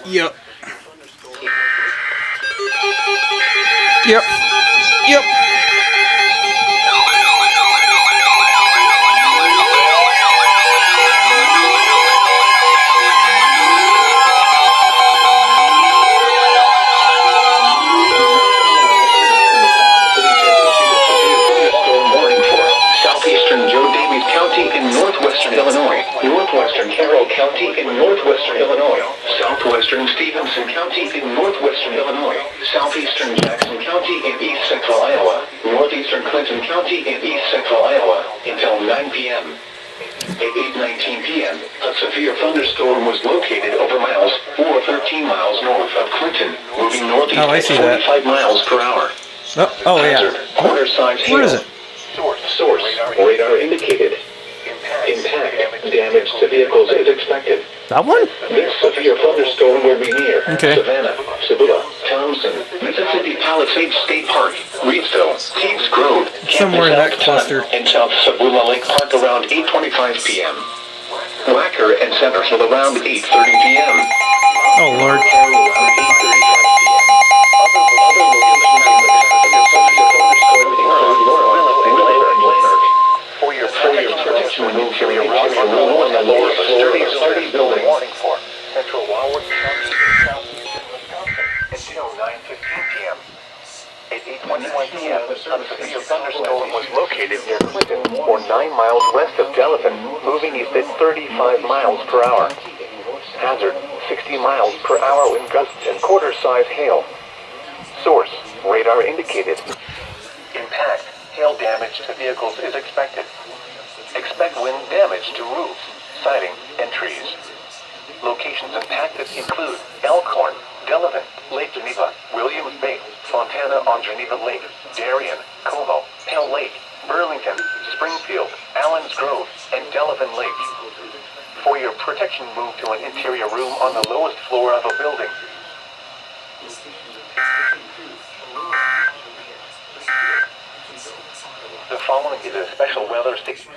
Yep. Yep. Yep. Northwestern Carroll County in northwestern Illinois, southwestern Stephenson County in northwestern Illinois, southeastern Jackson County in east central Iowa, northeastern Clinton County in east central Iowa, until 9 p.m. At 8:19 p.m., a severe thunderstorm was located over miles, or 13 miles north of Clinton, moving northeast at 45 miles per hour. Oh yeah. Hazard, quarter size hail. Where is it? Source, radar indicated. Impact, damage to vehicles is expected. That one? This severe thunderstorm will be near Savannah, Sabula, Thompson, Mississippi Palisades State Park, Reedsville, Teagues Grove, somewhere in that cluster, and South Sabula Lake Park around 8:25 p.m. Wacker and Center Hill around 8:30 p.m. Oh Lord. Protection will move to your rock and roll on the lower sturdy building. Warning for Central Walworth County, southeastern Wisconsin, until 9:15 p.m. At 8:21 p.m., a severe thunderstorm was located near Clinton, or 9 miles west of Delavan, moving east at 35 miles per hour. Hazard, 60 miles per hour wind gusts and quarter-size hail. Source, radar indicated. Impact, hail damage to vehicles is expected. Expect wind damage to roofs, siding, and trees. Locations impacted include Elkhorn, Delavan, Lake Geneva, Williams Bay, Fontana on Geneva Lake, Darien, Como, Hell Lake, Burlington, Springfield, Allens Grove, and Delavan Lake. For your protection, move to an interior room on the lowest floor of a building. The following is a special weather station.